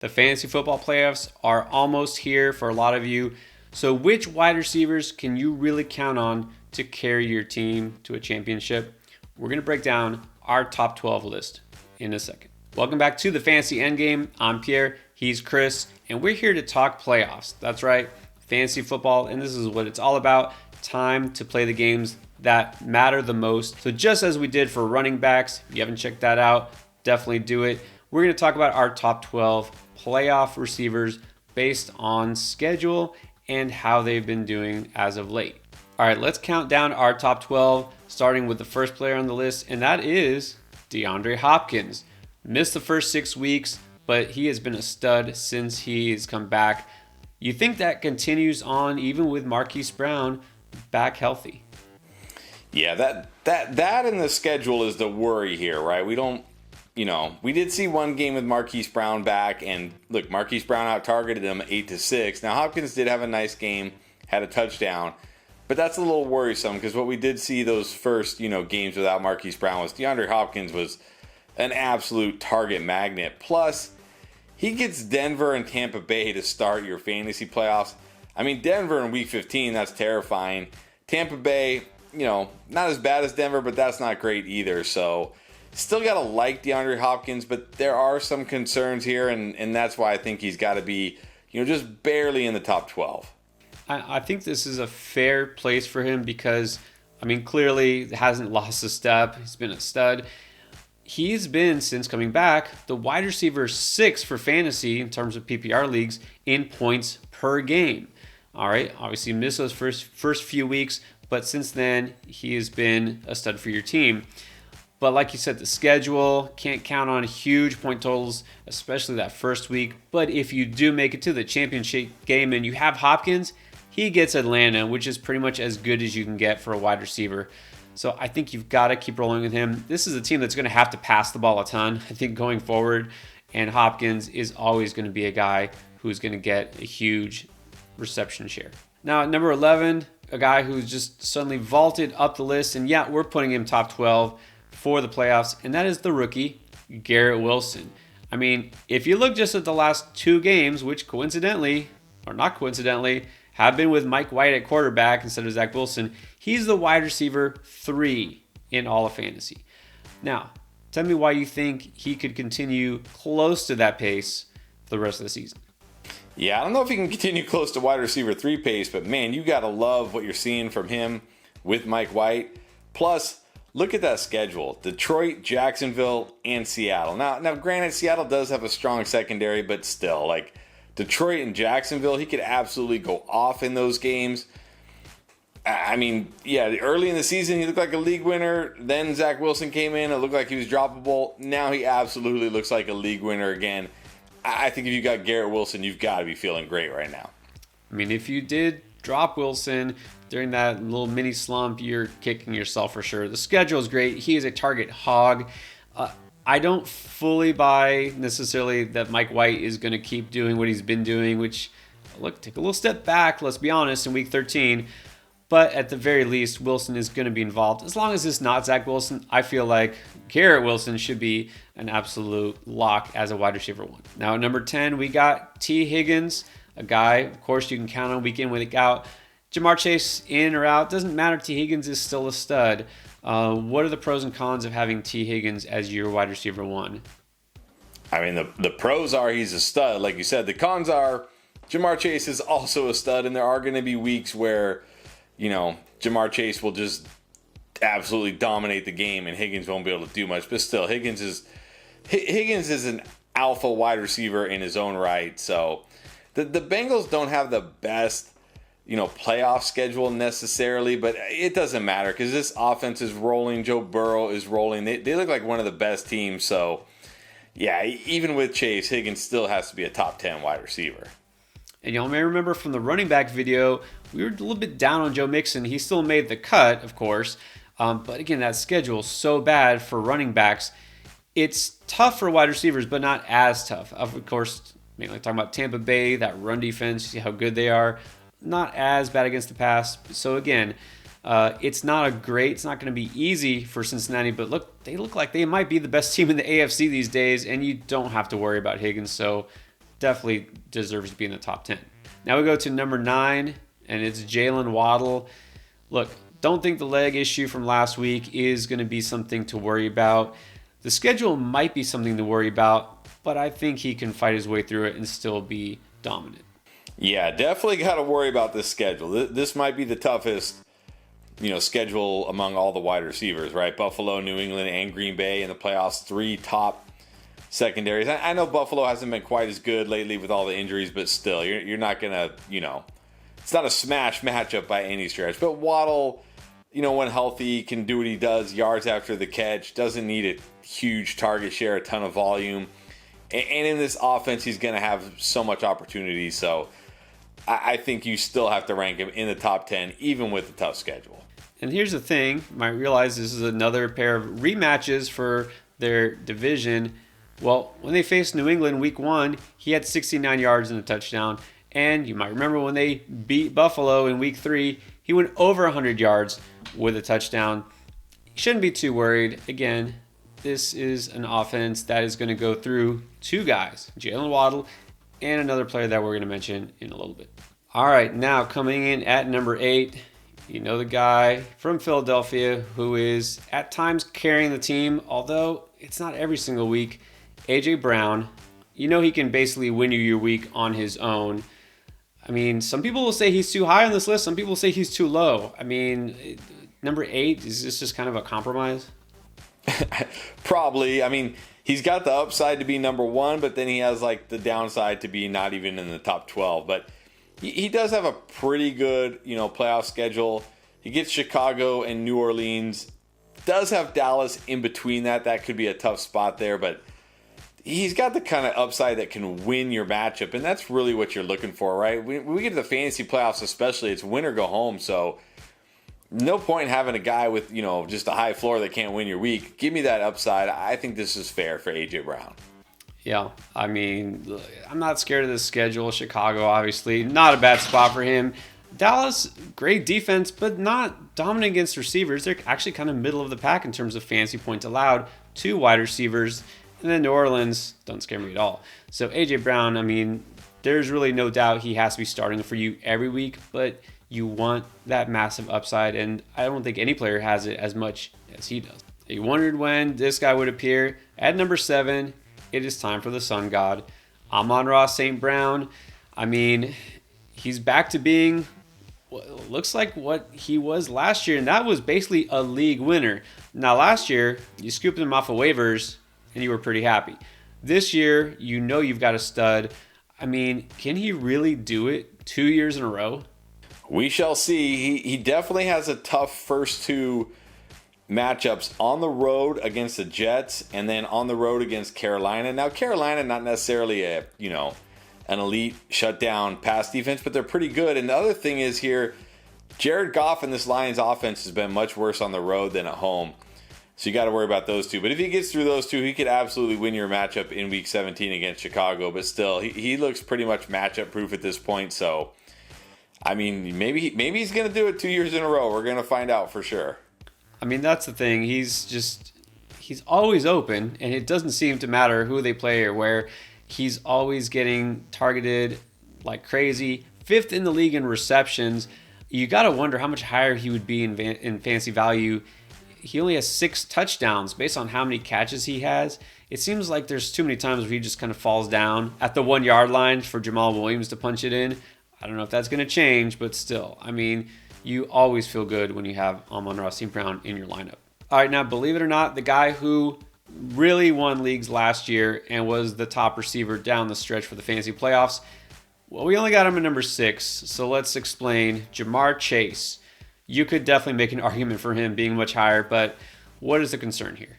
The fantasy football playoffs are almost here for a lot of you. So, which wide receivers can you really count on to carry your team to a championship? We're going to break down our top 12 list in a second. Welcome back to the Fantasy Endgame. I'm Pierre, he's Chris, and we're here to talk playoffs. That's right, fantasy football, and this is what it's all about. Time to play the games that matter the most. So, just as we did for running backs, if you haven't checked that out, definitely do it. We're going to talk about our top 12 playoff receivers based on schedule and how they've been doing as of late. All right, let's count down our top 12, starting with the first player on the list, and that is DeAndre Hopkins. Missed the first 6 weeks, but he has been a stud since he has come back. You think that continues on even with Marquise Brown back healthy? Yeah, that in the schedule is the worry here, right? We did see one game with Marquise Brown back, and look, Marquise Brown out-targeted him 8-6. Now, Hopkins did have a nice game, had a touchdown, but that's a little worrisome because what we did see those first, games without Marquise Brown was DeAndre Hopkins was an absolute target magnet. Plus, he gets Denver and Tampa Bay to start your fantasy playoffs. I mean, Denver in Week 15, that's terrifying. Tampa Bay, not as bad as Denver, but that's not great either, so still got to like DeAndre Hopkins, but there are some concerns here, and that's why I think he's got to be, just barely in the top 12. I think this is a fair place for him because, clearly hasn't lost a step. He's been a stud. He's been, since coming back, the wide receiver 6 for fantasy in terms of PPR leagues in points per game. All right, obviously missed those first few weeks, but since then, he has been a stud for your team. But like you said, the schedule, can't count on huge point totals, especially that first week. But if you do make it to the championship game and you have Hopkins, he gets Atlanta, which is pretty much as good as you can get for a wide receiver. So I think you've got to keep rolling with him. This is a team that's going to have to pass the ball a ton, I think, going forward. And Hopkins is always going to be a guy who's going to get a huge reception share. Now, at number 11, a guy who's just suddenly vaulted up the list. And yeah, we're putting him top 12 for the playoffs, and that is the rookie, Garrett Wilson. If you look just at the last 2 games, which coincidentally, or not coincidentally, have been with Mike White at quarterback instead of Zach Wilson, he's the wide receiver 3 in all of fantasy. Now, tell me why you think he could continue close to that pace for the rest of the season. Yeah, I don't know if he can continue close to wide receiver 3 pace, but man, you got to love what you're seeing from him with Mike White. Plus, look at that schedule. Detroit, Jacksonville, and Seattle. Now, granted, Seattle does have a strong secondary, but still, Detroit and Jacksonville, he could absolutely go off in those games. Early in the season, he looked like a league winner. Then Zach Wilson came in. It looked like he was droppable. Now he absolutely looks like a league winner again. I think if you got Garrett Wilson, you've got to be feeling great right now. If you did drop Wilson during that little mini slump, you're kicking yourself for sure. The schedule is great. He is a target hog. I don't fully buy necessarily that Mike White is going to keep doing what he's been doing, which, take a little step back, let's be honest, in week 13. But at the very least, Wilson is going to be involved. As long as it's not Zach Wilson, I feel like Garrett Wilson should be an absolute lock as a wide receiver 1. Now at number 10, we got T. Higgins, a guy, of course, you can count on week in, week out. Jamar Chase in or out, doesn't matter. T. Higgins is still a stud. What are the pros and cons of having T. Higgins as your wide receiver 1? The pros are he's a stud, like you said. The cons are Jamar Chase is also a stud, and there are going to be weeks where, Jamar Chase will just absolutely dominate the game, and Higgins won't be able to do much. But still, Higgins is an alpha wide receiver in his own right. So the Bengals don't have the best playoff schedule necessarily, but it doesn't matter because this offense is rolling. Joe Burrow is rolling. They look like one of the best teams. So, yeah, even with Chase, Higgins still has to be a top 10 wide receiver. And y'all may remember from the running back video, we were a little bit down on Joe Mixon. He still made the cut, of course. But again, that schedule is so bad for running backs. It's tough for wide receivers, but not as tough. Of course, talking about Tampa Bay, that run defense, you see how good they are. Not as bad against the pass. So again, it's not going to be easy for Cincinnati, but they look like they might be the best team in the AFC these days, and you don't have to worry about Higgins. So definitely deserves to be in the top 10. Now we go to number 9, and it's Jalen Waddle. Look, don't think the leg issue from last week is going to be something to worry about. The schedule might be something to worry about, but I think he can fight his way through it and still be dominant. Yeah, definitely got to worry about this schedule. This might be the toughest, schedule among all the wide receivers, right? Buffalo, New England, and Green Bay in the playoffs, 3 top secondaries. I know Buffalo hasn't been quite as good lately with all the injuries, but still, you're not going to, it's not a smash matchup by any stretch. But Waddle, when healthy, can do what he does, yards after the catch, doesn't need a huge target share, a ton of volume. And in this offense, he's going to have so much opportunity. So I think you still have to rank him in the top 10, even with the tough schedule. And here's the thing, you might realize this is another pair of rematches for their division. Well, when they faced New England week 1, he had 69 yards and a touchdown. And you might remember when they beat Buffalo in week 3, he went over 100 yards with a touchdown. You shouldn't be too worried. Again, this is an offense that is going to go through 2 guys, Jalen Waddle and another player that we're going to mention in a little bit. All right, now coming in at number 8, the guy from Philadelphia who is at times carrying the team, although it's not every single week, A.J. Brown. He can basically win you your week on his own. I mean, some people will say he's too high on this list. Some people say he's too low. I mean, number 8, is this just kind of a compromise? Probably. I mean, he's got the upside to be number 1, but then he has the downside to be not even in the top 12. But he does have a pretty good, playoff schedule. He gets Chicago and New Orleans. Does have Dallas in between that. That could be a tough spot there, but he's got the kind of upside that can win your matchup, and that's really what you're looking for, right? When we get to the fantasy playoffs especially, it's win or go home, so no point in having a guy with, just a high floor that can't win your week. Give me that upside. I think this is fair for A.J. Brown. Yeah, I mean, I'm not scared of this schedule. Chicago, obviously, not a bad spot for him. Dallas, great defense, but not dominant against receivers. They're actually kind of middle of the pack in terms of fantasy points allowed to wide receivers. And then New Orleans, don't scare me at all. So A.J. Brown, I mean, there's really no doubt he has to be starting for you every week, but you want that massive upside, and I don't think any player has it as much as he does. You wondered when this guy would appear. At number 7, it is time for the sun god, Amon-Ra St. Brown. I mean, he's back to being what looks like what he was last year, and that was basically a league winner. Now, last year, you scooped him off of waivers, and you were pretty happy. This year, you've got a stud. I mean, can he really do it 2 years in a row? We shall see. He definitely has a tough first 2 matchups on the road against the Jets and then on the road against Carolina. Now, Carolina, not necessarily an elite shutdown pass defense, but they're pretty good. And the other thing is here, Jared Goff and this Lions offense has been much worse on the road than at home. So you got to worry about those 2. But if he gets through those 2, he could absolutely win your matchup in Week 17 against Chicago. But still, he looks pretty much matchup proof at this point. So, I mean, maybe he's going to do it 2 years in a row. We're going to find out for sure. I mean, that's the thing. He's always open, and it doesn't seem to matter who they play or where. He's always getting targeted like crazy. 5th in the league in receptions. You got to wonder how much higher he would be in fantasy value. He only has 6 touchdowns based on how many catches he has. It seems like there's too many times where he just kind of falls down at the 1 yard line for Jamal Williams to punch it in. I don't know if that's going to change, but still, I mean, you always feel good when you have Amon-Ra St. Brown in your lineup. All right, now, believe it or not, the guy who really won leagues last year and was the top receiver down the stretch for the fantasy playoffs, well, we only got him at number 6, so let's explain. Ja'Marr Chase. You could definitely make an argument for him being much higher, but what is the concern here?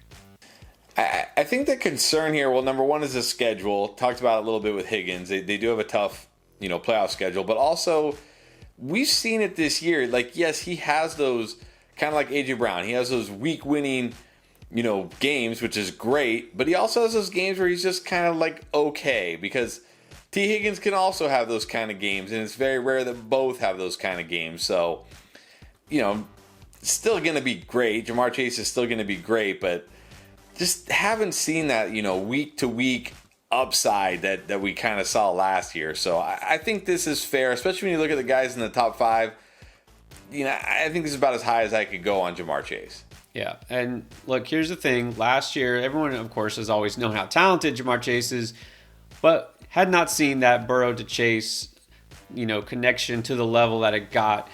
I think the concern here, well, number 1 is the schedule. Talked about it a little bit with Higgins. They do have a tough, playoff schedule, but also we've seen it this year. Yes, he has those kind of like A.J. Brown. He has those week winning, games, which is great, but he also has those games where he's just kind of okay, because T. Higgins can also have those kind of games, and it's very rare that both have those kind of games. So, still going to be great. Ja'Marr Chase is still going to be great, but just haven't seen that, week to week upside that we kind of saw last year. So I think this is fair, especially when you look at the guys in the top 5. I think this is about as high as I could go on Ja'Marr Chase. Yeah, and look, here's the thing. Last year, everyone, of course, has always known how talented Ja'Marr Chase is, but had not seen that Burrow to Chase, connection to the level that it got.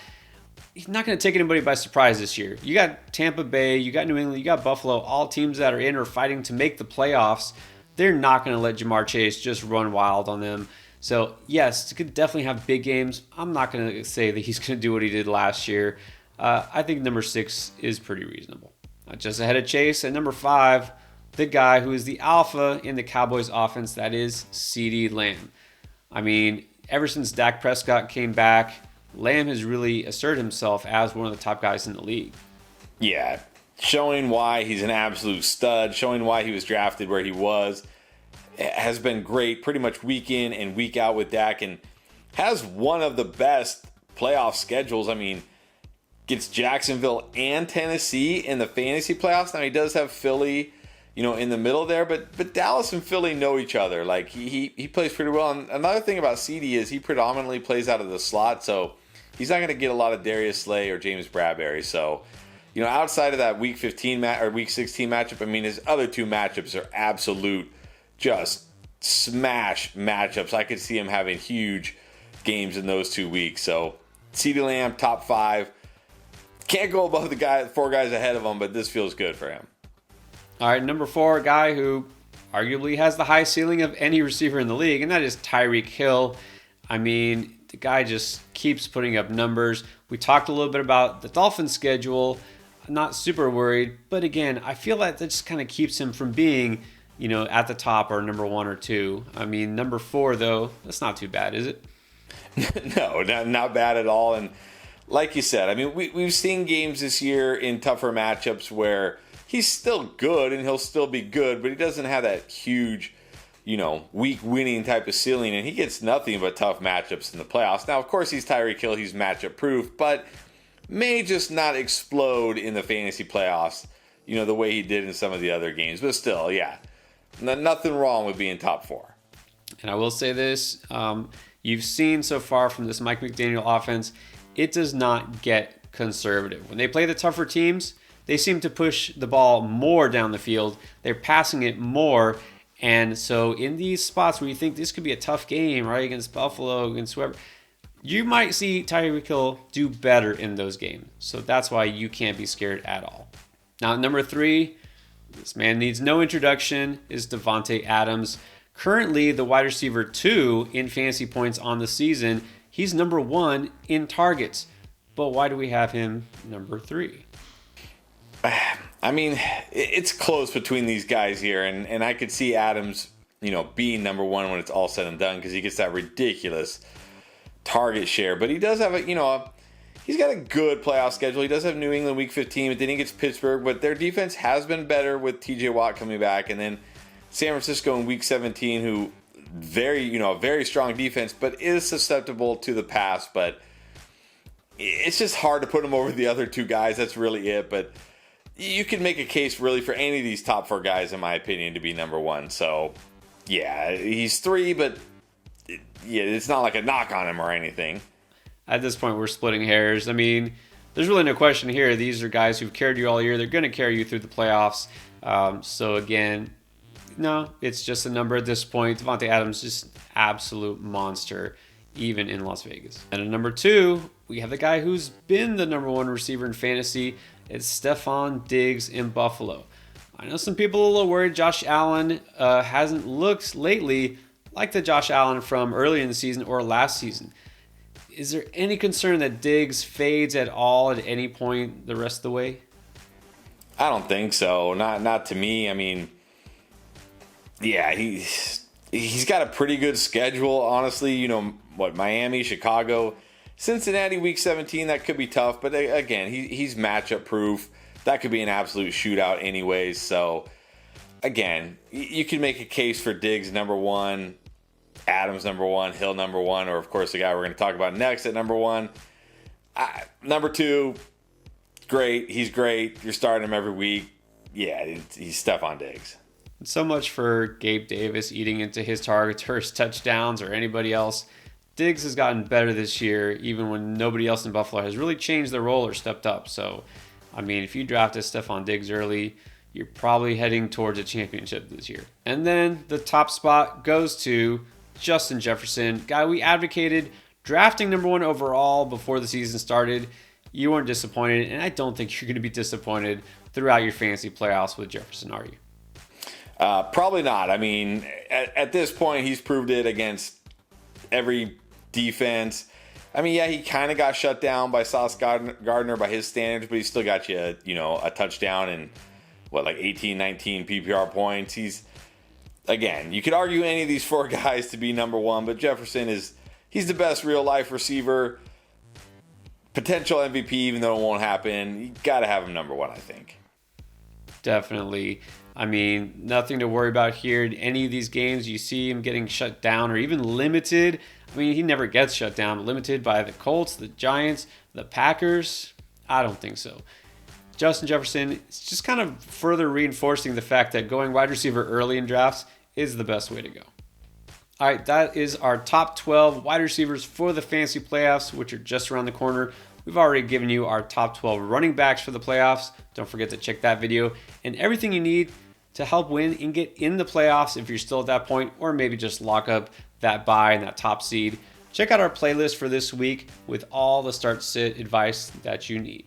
He's not going to take anybody by surprise this year. You got Tampa Bay, you got New England, you got Buffalo, all teams that are in or fighting to make the playoffs. They're not going to let Ja'Marr Chase just run wild on them. So, yes, he could definitely have big games. I'm not going to say that he's going to do what he did last year. I think number 6 is pretty reasonable. Just ahead of Chase. At number 5, the guy who is the alpha in the Cowboys offense, that is CeeDee Lamb. I mean, ever since Dak Prescott came back, Lamb has really asserted himself as one of the top guys in the league. Yeah, showing why he's an absolute stud, showing why he was drafted where he was, has been great pretty much week in and week out with Dak, and has one of the best playoff schedules. I mean, gets Jacksonville and Tennessee in the fantasy playoffs. Now, he does have Philly, in the middle there, but Dallas and Philly know each other. Like, he plays pretty well. And another thing about CD is he predominantly plays out of the slot, so he's not going to get a lot of Darius Slay or James Bradbury. So, outside of that Week 15 or Week 16 matchup, I mean, his other 2 matchups are absolute just smash matchups. I could see him having huge games in those 2 weeks. So, CeeDee Lamb, top 5. Can't go above the 4 guys ahead of him, but this feels good for him. All right, number 4, a guy who arguably has the highest ceiling of any receiver in the league, and that is Tyreek Hill. I mean, the guy just keeps putting up numbers. We talked a little bit about the Dolphins' schedule. I'm not super worried, but again, I feel like that just kind of keeps him from being, at the top or number 1 or 2. I mean, number 4, though, that's not too bad, is it? No, not bad at all. And like you said, I mean, we've seen games this year in tougher matchups where he's still good and he'll still be good, but he doesn't have that huge, week winning type of ceiling, and he gets nothing but tough matchups in the playoffs. Now, of course, he's Tyreek Hill, he's matchup proof, but may just not explode in the fantasy playoffs, the way he did in some of the other games. But still, yeah, nothing wrong with being top 4. And I will say this, you've seen so far from this Mike McDaniel offense, it does not get conservative. When they play the tougher teams, they seem to push the ball more down the field. They're passing it more. And so in these spots where you think this could be a tough game, right, against Buffalo, against whoever, you might see Tyreek Hill do better in those games. So that's why you can't be scared at all. Now, number 3, this man needs no introduction, is Davante Adams. Currently the wide receiver 2 in fantasy points on the season. He's number 1 in targets. But why do we have him number 3? I mean, it's close between these guys here, and I could see Adams, being number 1 when it's all said and done because he gets that ridiculous target share. But he does have he's got a good playoff schedule. He does have New England Week 15, but then he gets Pittsburgh. But their defense has been better with T.J. Watt coming back, and then San Francisco in Week 17, who very strong defense, but is susceptible to the pass. But it's just hard to put him over the other 2 guys. That's really it. But you can make a case really for any of these top 4 guys, in my opinion, to be number 1. So, yeah, he's 3, but it's not like a knock on him or anything. At this point, we're splitting hairs. I mean, there's really no question here. These are guys who've carried you all year. They're going to carry you through the playoffs. So, again, no, it's just a number at this point. Davante Adams, just absolute monster, even in Las Vegas. And at number 2, we have the guy who's been the number 1 receiver in fantasy. It's Stefon Diggs in Buffalo. I know some people are a little worried Josh Allen hasn't looked lately like the Josh Allen from earlier in the season or last season. Is there any concern that Diggs fades at all at any point the rest of the way? I don't think so. Not to me. I mean, yeah, he's got a pretty good schedule, honestly. Miami, Chicago, Cincinnati Week 17, that could be tough. But again, he's matchup proof. That could be an absolute shootout anyways. So, again, you can make a case for Diggs number 1, Adams number 1, Hill number 1, or, of course, the guy we're going to talk about next at number 1. Number 2, great. He's great. You're starting him every week. Yeah, he's Stefon Diggs. So much for Gabe Davis eating into his targets or his touchdowns or anybody else. Diggs has gotten better this year, even when nobody else in Buffalo has really changed their role or stepped up. So, I mean, if you drafted Stephon Diggs early, you're probably heading towards a championship this year. And then the top spot goes to Justin Jefferson, guy we advocated drafting number 1 overall before the season started. You weren't disappointed, and I don't think you're going to be disappointed throughout your fantasy playoffs with Jefferson, are you? Probably not. I mean, at this point, he's proved it against every defense. I mean, yeah, he kind of got shut down by Sauce Gardner by his standards, but he still got you, a touchdown and like 18, 19 PPR points. Again, you could argue any of these 4 guys to be number 1, but Jefferson he's the best real life receiver. Potential MVP, even though it won't happen. You got to have him number 1, I think. Definitely. I mean, nothing to worry about here. In any of these games, you see him getting shut down or even limited. I mean, he never gets shut down, but limited by the Colts, the Giants, the Packers. I don't think so. Justin Jefferson is just kind of further reinforcing the fact that going wide receiver early in drafts is the best way to go. All right, that is our top 12 wide receivers for the fantasy playoffs, which are just around the corner. We've already given you our top 12 running backs for the playoffs. Don't forget to check that video and everything you need to help win and get in the playoffs if you're still at that point, or maybe just lock up that bye and that top seed. Check out our playlist for this week with all the start sit advice that you need.